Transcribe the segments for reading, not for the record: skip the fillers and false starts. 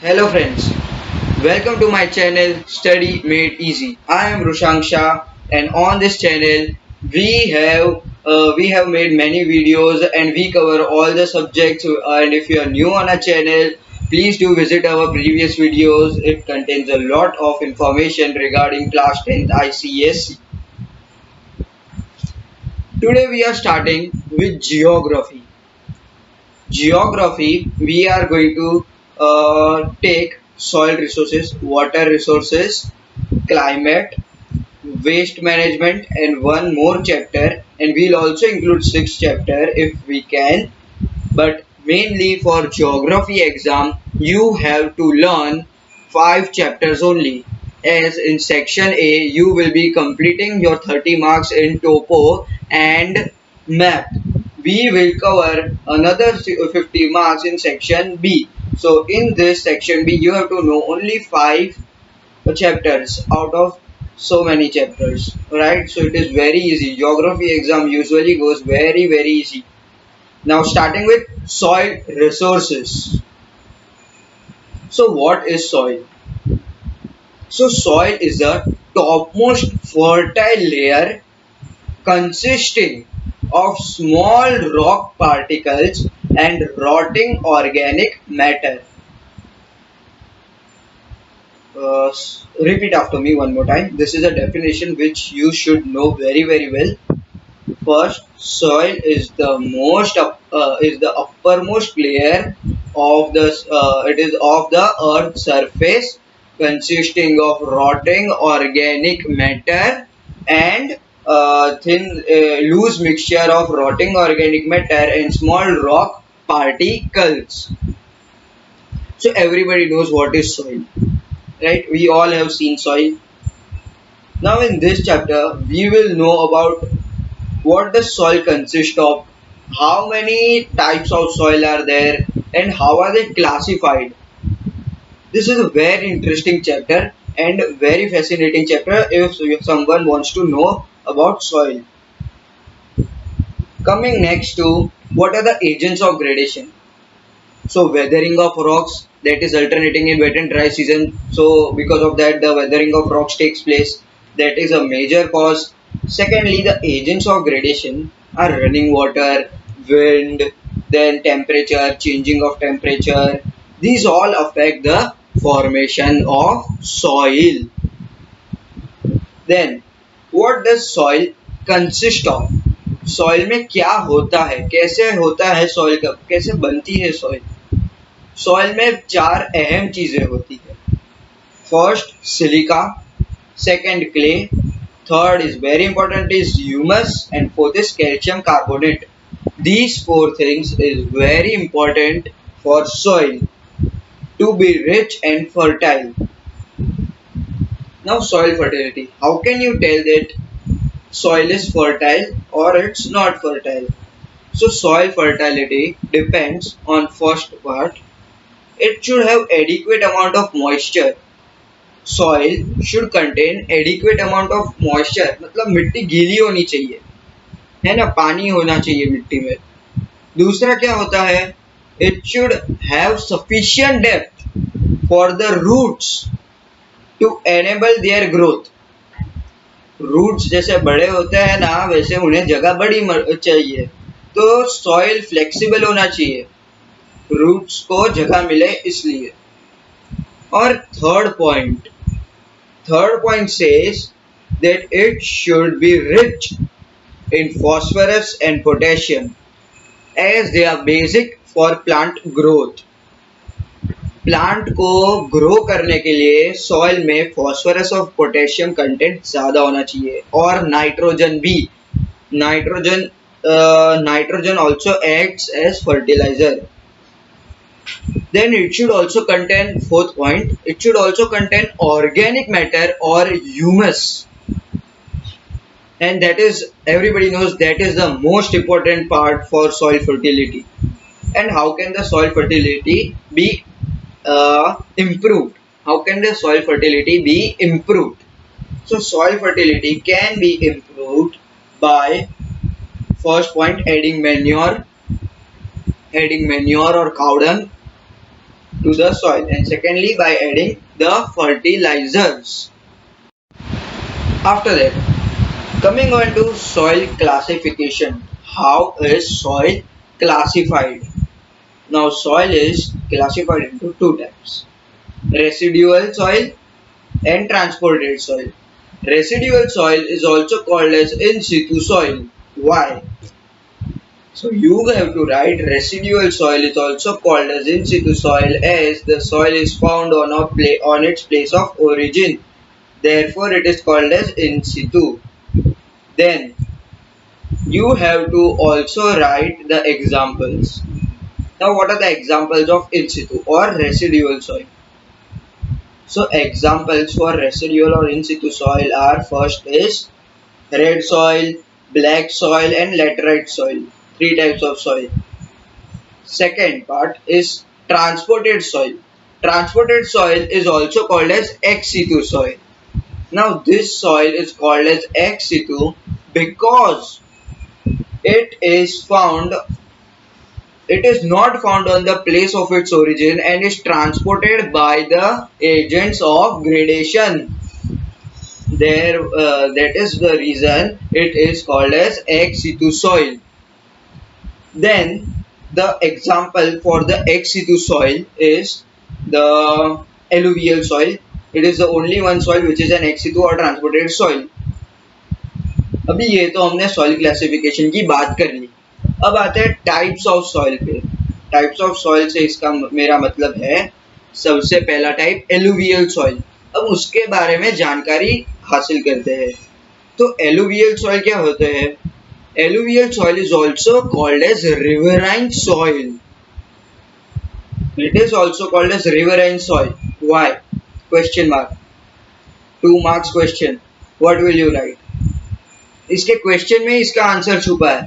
Hello friends, welcome to my channel Study Made Easy. I am Rushangsha and on this channel we have made many videos and we cover all the subjects, and if you are new on our channel, please do visit our previous videos. It contains a lot of information regarding class 10th ICSE. Today we are starting with geography. Geography, we are going to take soil resources, water resources, climate, waste management, and one more chapter, and we'll also include six chapter if we can. But mainly for geography exam, you have to learn five chapters only. As in section A, you will be completing your 30 marks in topo and math. We will cover another 50 marks in section B. So in this section B, you have to know only five chapters out of so many chapters, right? So it is very easy. Geography exam usually goes very easy. Now starting with soil resources. So what is soil? So soil is the topmost fertile layer consisting of small rock particles and rotting organic matter. Repeat after me one more time. This is a definition which you should know very well. First, soil is the uppermost layer of the it is of the earth surface, consisting of rotting organic matter and thin loose mixture of rotting organic matter and small rock particles. So everybody knows what is soil, right? We all have seen soil. Now in this chapter, we will know about what does soil consist of, how many types of soil are there, and how are they classified. This is a very interesting chapter and very fascinating chapter if someone wants to know about soil. Coming next to what are the agents of gradation. So weathering of rocks, that is alternating in wet and dry season. So because of that the weathering of rocks takes place. That is a major cause. Secondly, the agents of gradation are running water, wind, then temperature, changing of temperature. These all affect the formation of soil. Then what does soil consist of? Soil में क्या होता है, कैसे होता है soil का, कैसे बनती है सॉइल. सॉइल में चार अहम चीजें होती है. First silica, second clay, third is very important is humus and fourth is calcium carbonate. These four things is very important for soil to be rich and fertile. Now soil fertility. How can you tell that soil is fertile or it's not fertile? So soil fertility depends on first part. It should have adequate amount of moisture. Soil should contain adequate amount of moisture. मतलब मिट्टी गीली होनी चाहिए, है ना, पानी होना चाहिए मिट्टी में. दूसरा क्या होता है, it should have sufficient depth for the roots to enable their growth. Roots जैसे बड़े होते हैं ना, वैसे उन्हें जगह बड़ी चाहिए. तो सॉइल फ्लेक्सिबल होना चाहिए, रूट्स को जगह मिले इसलिए. और third point says that it should be rich in phosphorus and potassium as they are basic for plant growth. Plant को ग्रो करने के लिए सॉइल में फॉस्फोरस और पोटेशियम कंटेंट ज्यादा होना चाहिए, और नाइट्रोजन भी. Nitrogen also acts as fertiliser. Then it should also contain, fourth point, it should also contain organic matter or humus, and that is, everybody knows, that is the most important part for soil fertility. And how can the soil fertility be improved? How can the soil fertility be improved? So soil fertility can be improved by, first point, adding manure or cow dung. to the soil, and secondly by adding the fertilizers. After that, coming on to soil classification. How is soil classified? Now soil is classified into two types: residual soil and transported soil. Residual soil is also called as in situ soil. Why? So you have to write residual soil is also called as in situ soil as the soil is found on its place of origin. Therefore, it is called as in situ. Then you have to also write the examples. Now, what are the examples of in situ or residual soil? So, examples for residual or in situ soil are: first is red soil, black soil, and laterite soil. Three types of soil. Second part is transported soil. Transported soil is also called as ex situ soil. Now, this soil is called as ex situ because it is found it is not found on the place of its origin and is transported by the agents of gradation. That is the reason it is called as ex situ soil. Then the example for the ex situ soil is the alluvial soil. It is the only one soil which is an ex situ or transported soil. अभी ये तो हमने soil classification की बात कर ली. अब आते हैं टाइप्स ऑफ सॉइल पे. टाइप्स ऑफ सॉइल से इसका मेरा मतलब है सबसे पहला टाइप एलुवियल सॉइल. अब उसके बारे में जानकारी हासिल करते हैं. तो एलुवियल सॉइल क्या होते हैं? Alluvial soil is also called as riverine soil. It is also called as riverine soil. Why? Question mark. 2 marks question. What will you write? इसके क्वेश्चन में इसका आंसर छुपा है.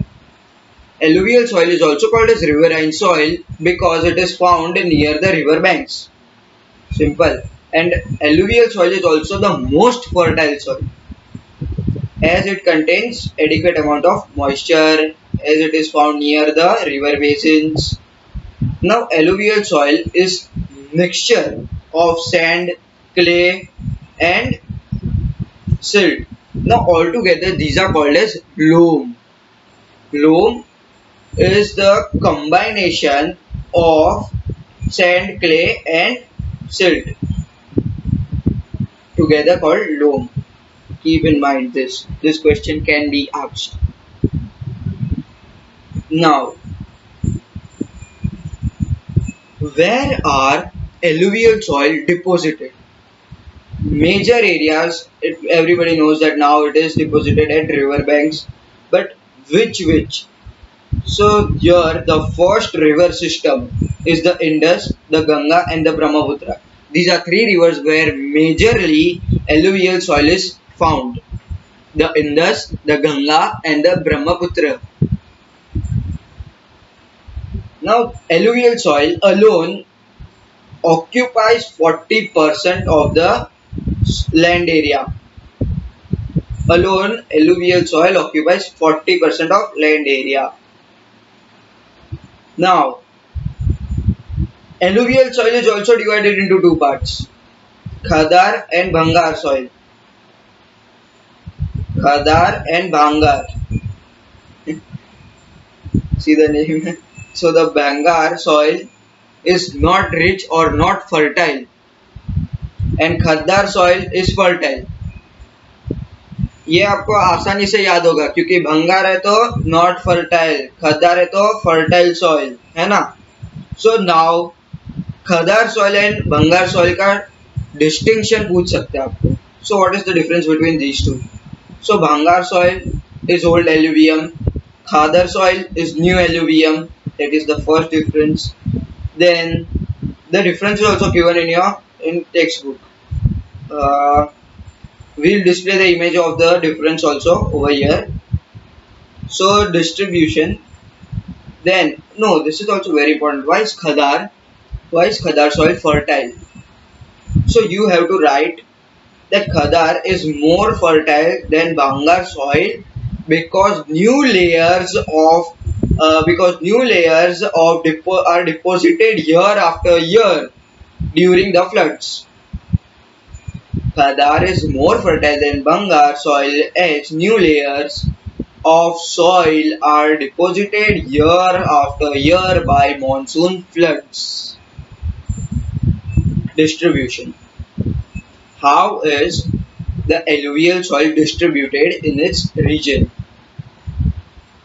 Alluvial soil is also called as riverine soil because it is found near the river banks. Simple. And alluvial soil is also the most fertile soil, as it contains adequate amount of moisture, as it is found near the river basins. Now alluvial soil is mixture of sand, clay and silt. Now altogether these are called as loam. Loam is the combination of sand, clay and silt together called loam. Keep in mind this. This question can be asked. Now, where are alluvial soil deposited? Major areas, everybody knows that now it is deposited at river banks. But which? So here the first river system is the Indus, the Ganga and the Brahmaputra. These are three rivers where majorly alluvial soil is found. The Indus, the Ganga and the Brahmaputra. Now alluvial soil alone occupies 40% of the land area. Alone alluvial soil occupies 40% of land area. Now alluvial soil is also divided into two parts: Khadar and Bhangar soil. Khadar and Bhangar. See the name. So the Bhangar soil is not rich or not fertile, and Khadar soil is fertile. ये आपको आसानी से याद होगा क्योंकि भंगार है तो नॉट फर्टाइल, खदार है तो फर्टाइल सॉइल है ना. So now khadar soil and bhangar soil का डिस्टिंक्शन पूछ सकते हैं आपको. So what is the difference between these two? So bhangar soil is old alluvium, khadar soil is new alluvium. That is the first difference. Then the difference is also given in your textbook. We'll display the image of the difference also over here. So distribution. Then no, this is also very important. Why is khadar soil fertile? So you have to write that khadar is more fertile than bhangar soil because new layers are deposited year after year. during the floods. Khadar is more fertile than Bangar soil as new layers of soil are deposited year after year by monsoon floods. Distribution. How is the alluvial soil distributed in its region?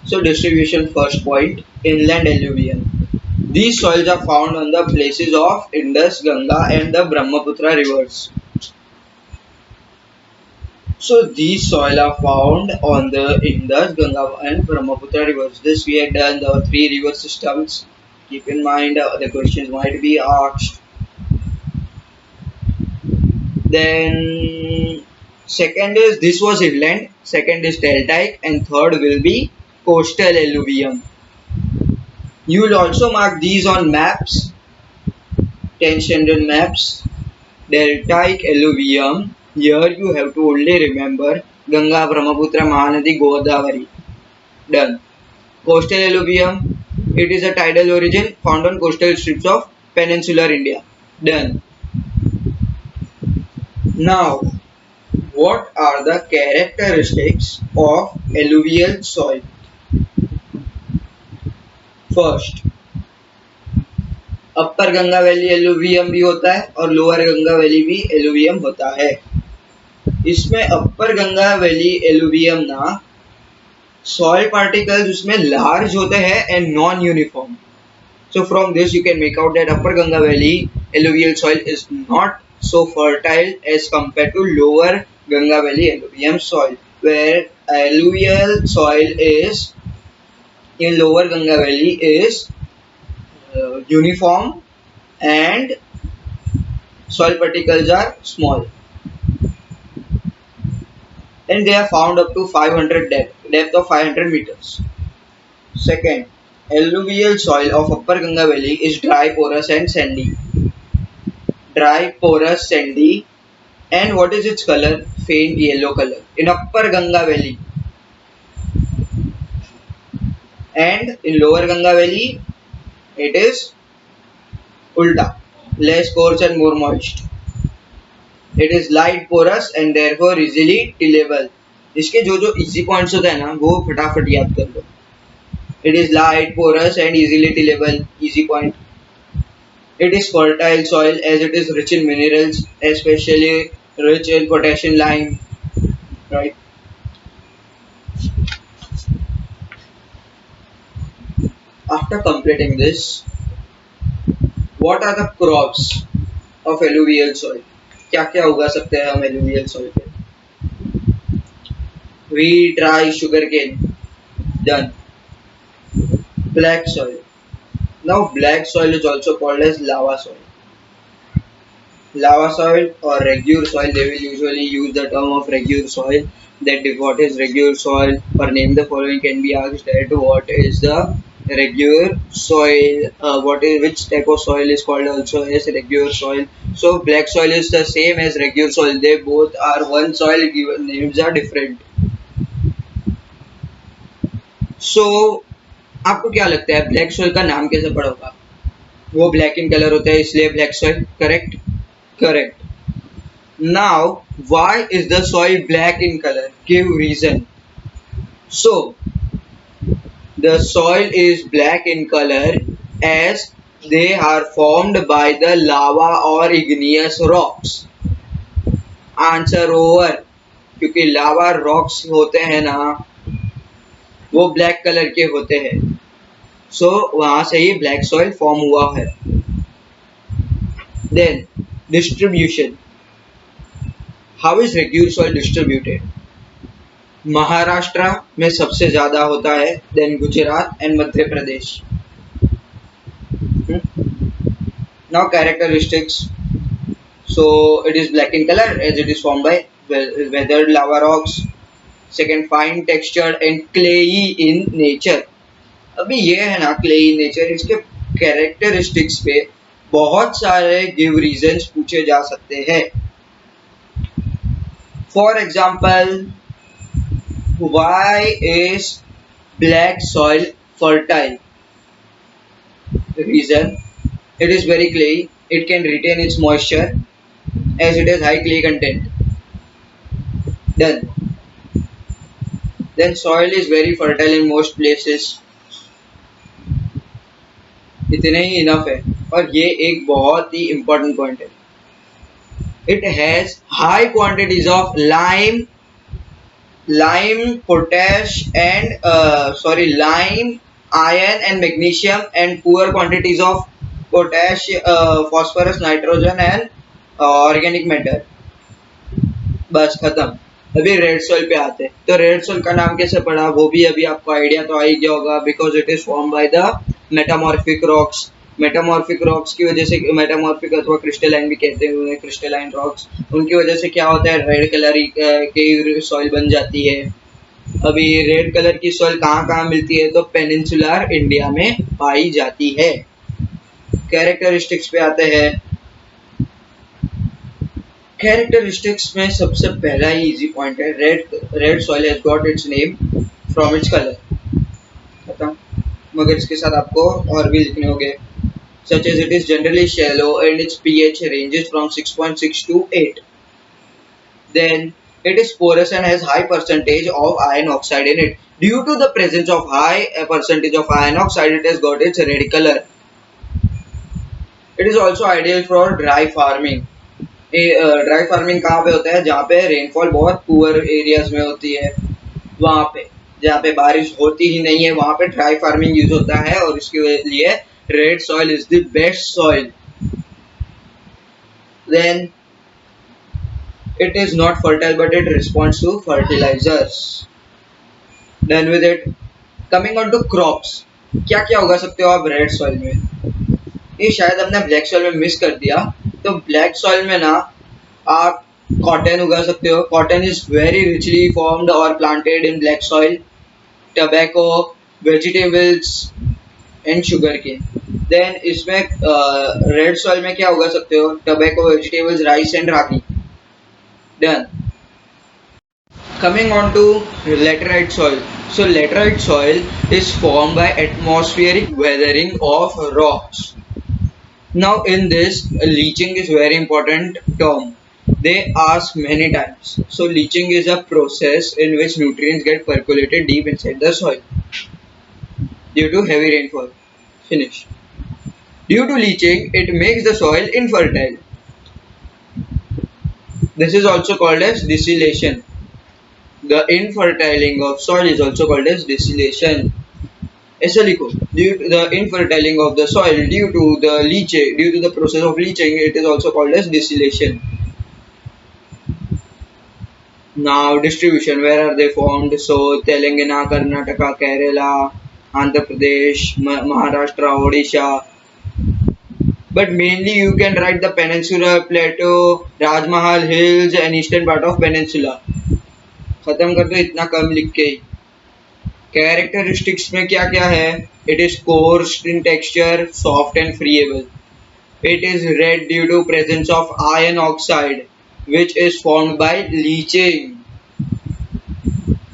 So distribution first point, inland alluvium. These soils are found on the places of Indus, Ganga and the Brahmaputra rivers. So these soil are found on the Indus, Ganga and Brahmaputra rivers. This we had done the three river systems. Keep in mind the questions might be asked. Then second is this was inland, second is deltaic and third will be coastal alluvium. You will also mark these on maps, 10 standard maps. Deltaic alluvium, here you have to only remember Ganga, Brahmaputra, Mahanadi, Godavari. Done. Coastal alluvium, it is a tidal origin found on coastal strips of peninsular India. Done. Now, what are the characteristics of alluvial soil? First, upper Ganga valley alluvium भी होता है और lower Ganga valley भी alluvium होता है. इसमें अपर Ganga valley alluvium ना soil particles उसमें लार्ज होते हैं and non uniform. So from this you can make out that upper Ganga Valley alluvial soil is not so fertile as compared to lower Ganga Valley alluvium soil, where alluvial soil is in lower Ganga Valley is uniform and soil particles are small and they are found up to 500 depth of 500 meters. Second, alluvial soil of upper Ganga Valley is dry, porous and sandy. Dry, porous, sandy. And what is its color? Faint yellow color in upper Ganga Valley. And in lower Ganga Valley, it is ulta, less coarse and more moist. It is light, porous and therefore easily tillable. इसके जो easy points होते हैं ना वो फटाफट याद कर लो. It is light, porous and easily tillable. Easy point. It is fertile soil as it is rich in minerals, especially rich in potassium lime. Right. After completing this, what are the crops of alluvial soil? क्या क्या उगा सकते हैं हम alluvial soil पे? Wheat, rice, sugarcane. Done. Black soil. Now black soil is also called as lava soil. Lava soil or regular soil, they will usually use the term of regular soil. That what is regular soil or name the following can be asked that what is the regular soil, which type of soil is called also as regular soil. So black soil is the same as regular soil, they both are one soil, given names are different. So आपको क्या लगता है black soil का नाम कैसे पड़ा होगा? वो ब्लैक इन कलर होता है इसलिए black soil. Correct. Correct. Now, why is the soil black in color? Give reason. So, the soil is black in color as they are formed by the lava or igneous rocks. Answer over. क्योंकि लावा rocks होते हैं ना वो black colour के होते हैं. So, वहां से ही ब्लैक सॉइल फॉर्म हुआ है. Then, distribution. How is regular soil distributed? Maharashtra में सबसे ज्यादा होता है, then Gujarat and Madhya Pradesh. Now characteristics. So it is black in color as it is formed by weathered lava rocks. Second, fine textured and clayey in nature. अभी ये है ना clayey in nature, इसके characteristics पे बहुत सारे give reasons पूछे जा सकते हैं. For example, why is black soil fertile? Reason, it is very clayey, It can retain its moisture as it has high clay content. Done. Then soil is very fertile in most places. इतने ही enough है. और ये एक बहुत ही important point है. It has high quantities of potash and lime, iron and magnesium, and poor quantities of potash, phosphorus, nitrogen and organic matter. बस खत्म. अभी रेड सॉइल पे आते हैं. तो रेड सॉइल का नाम कैसे पड़ा वो भी अभी आपको आइडिया तो आ ही गया होगा, because it is form by the metamorphic rocks. Metamorphic rocks की वजह से, मेटामॉर्फिक अथवा क्रिस्टलाइन भी कहते हैं, क्रिस्टलाइन रॉक्स, उनकी वजह से क्या होता है, रेड कलर की सॉइल बन जाती है. अभी रेड कलर की सॉइल कहाँ कहाँ मिलती है, तो पेनिनसुलर इंडिया में पाई जाती है. कैरेक्टरिस्टिक्स पे आते हैं. कैरेक्टरिस्टिक्स में सबसे पहला ही इजी पॉइंट है, red soil has got its name from its colour. खत्म. मगर इसके साथ आपको और भी लिखने होंगे. such as it is generally shallow and its pH ranges from 6.6 to 8. Then it is porous and has high percentage of iron oxide in it. Due to the presence of high percentage of iron oxide, it has got its red color. It is also ideal for dry farming. Dry farming कहाँ पे होता है, जहाँ पे rainfall बहुत poor areas में होती है, वहाँ पे जहाँ पे बारिश होती ही नहीं है, वहाँ पे ड्राई फार्मिंग यूज होता है, और इसके लिए red soil is the best soil. Then it is not fertile but it responds to fertilizers. Done with it. Coming on to crops. क्या क्या उगा सकते हो आप रेड सॉइल में, ये शायद हमने ब्लैक सॉइल में मिस कर दिया. तो ब्लैक सॉइल में ना आप कॉटन उगा सकते हो. Cotton is very richly formed और planted in black soil. Tobacco, vegetables and sugar cane. Then इसमें रेड सॉइल में क्या उगा सकते हो, tobacco, vegetables, rice and ragi. Done. Coming on to laterite soil. So laterite soil is formed by atmospheric weathering of rocks. Now in this, leaching is very important term. They ask many times. So leaching is a process in which nutrients get percolated deep inside the soil due to heavy rainfall. Finish. Due to leaching, it makes the soil infertile. This is also called as distillation. The infertiling of soil is also called as distillation. ऐसा लिखो, due to the infertiling of the soil due to the leaching, due to the process of leaching, it is also called as distillation. Now distribution, where are they formed? So Telangana, Karnataka, Kerala, Andhra Pradesh, Maharashtra, Odisha. But mainly you can write the Peninsular Plateau, Rajmahal Hills and eastern part of Peninsula. खत्म कर दो इतना कम लिख के. Characteristics में क्या क्या है, it is coarse in texture, soft and friable. It is red due to presence of iron oxide which is formed by leaching.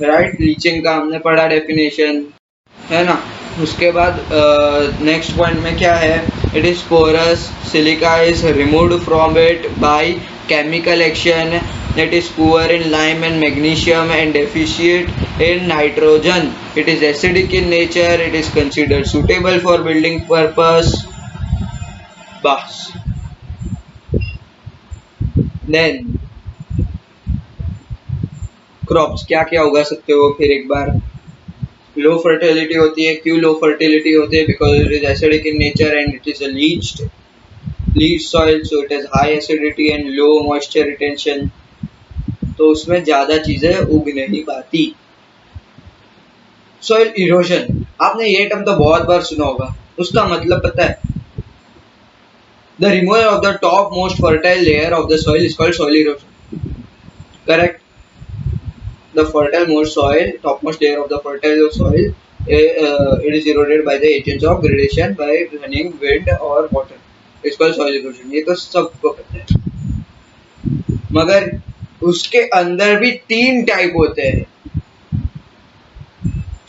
Right, leaching का हमने पढ़ा डेफिनेशन, है ना. उसके बाद नेक्स्ट पॉइंट में क्या है, it is porous, silica is removed from it by chemical action. It is poor in lime and magnesium and deficient in nitrogen. It is acidic in nature. It is considered suitable for building purpose. बस. Then crops क्या क्या उगा सकते हो, फिर एक बार. लो fertility होती है. क्यों लो फर्टिलिटी होती है, because it is acidic in nature and it is a leach soil, so it has high acidity and low moisture retention. तो उसमें ज्यादा चीजें उग नहीं पाती. सॉइल इरोजन, आपने ये टर्म तो बहुत बार सुना होगा. उसका मतलब पता है, the removal of the top most fertile layer of the soil is called soil erosion. Correct. The fertile most soil, top most layer of the fertile soil, it is eroded by the agents of gradation by running wind or water. It's called soil erosion. ये तो सबको पता है. मगर उसके अंदर भी 3 type होते हैं,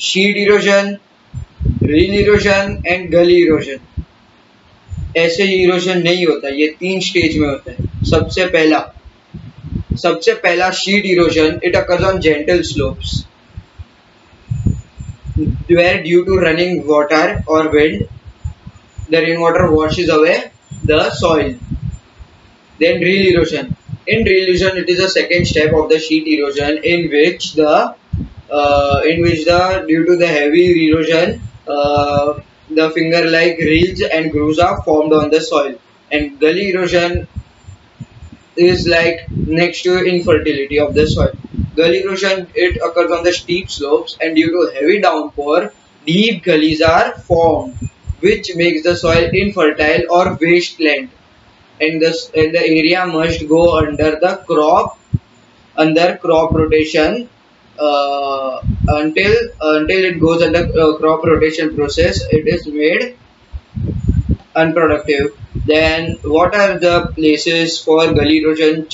sheet erosion, reel erosion and गली इरोजन. ऐसे इरोजन नहीं होता, ये 3 स्टेज में होता है। सबसे पहला sheet erosion, it occurs on gentle slopes where due to running water or wind, the rainwater washes away the soil. Then drill erosion. In drill erosion, it is the second step of the sheet erosion in which the due to the heavy erosion, the finger-like rills and grooves are formed on the soil. And gully erosion is like next to infertility of the soil. Gully erosion, it occurs on the steep slopes, and due to heavy downpour, deep gullies are formed, which makes the soil infertile or wasteland. And the area must go under crop rotation until it goes under crop rotation process. It is made unproductive. Then what are the places for gully erosion?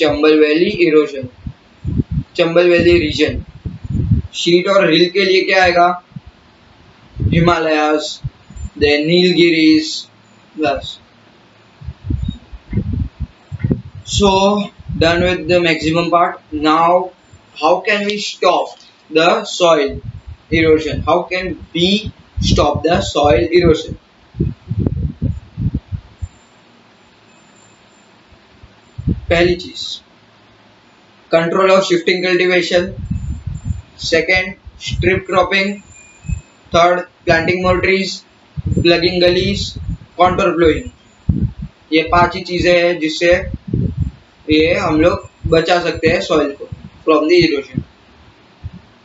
Chambal valley region. Sheet और hill के लिए क्या आएगा? Himalayas, then Nilgiris, बस। So done with the maximum part. Now how can we stop the soil erosion? How can we stop the soil erosion? पहली चीज, control of shifting cultivation. Second, strip cropping. Third, planting more trees, plugging gullies, contour plowing. ये 5 ही चीजें हैं जिससे ये हम लोग बचा सकते हैं सॉइल को from the erosion.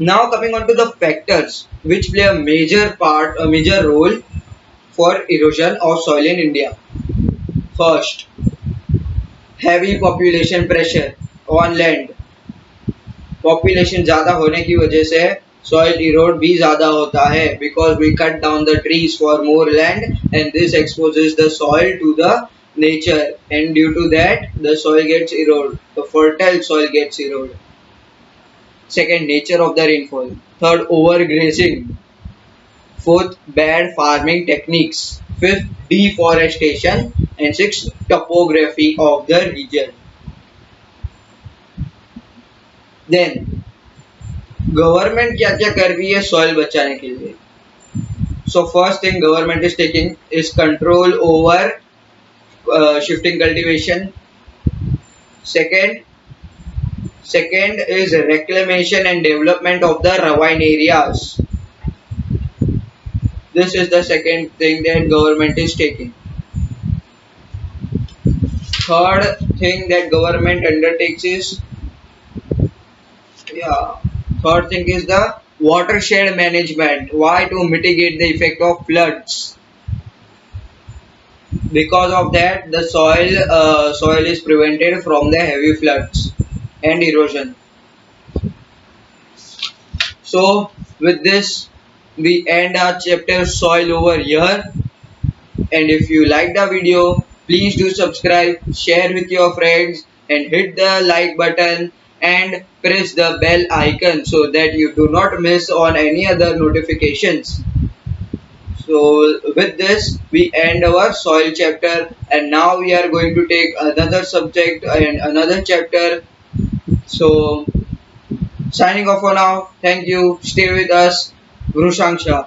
Now coming on to the factors which play a major role for erosion of soil in India. First, heavy population pressure on land. Population ज़्यादा होने की वजह से सॉइल इरोड भी ज़्यादा होता है, because we cut down the trees for more land and this exposes the soil to the nature, and due to that the soil gets eroded, the fertile soil gets eroded. Second, nature of the rainfall. Third, overgrazing. Fourth, bad farming techniques. Fifth, deforestation. And sixth, topography of the region. Then government क्या क्या कर रही है soil बचाने के लिए? So first thing government is taking is control over shifting cultivation. Second is reclamation and development of the ravine areas. This is the second thing that government is taking. Third thing that government undertakes is third thing is the watershed management. Why? To mitigate the effect of floods. Because of that, the soil is prevented from the heavy floods and erosion. So with this we end our chapter soil over here, and if you like the video, please do subscribe, share with your friends, and hit the like button and press the bell icon so that you do not miss on any other notifications. So with this we end our soil chapter, and now we are going to take another subject and another chapter. So signing off for now. Thank you. Stay with us. Vrushanksha.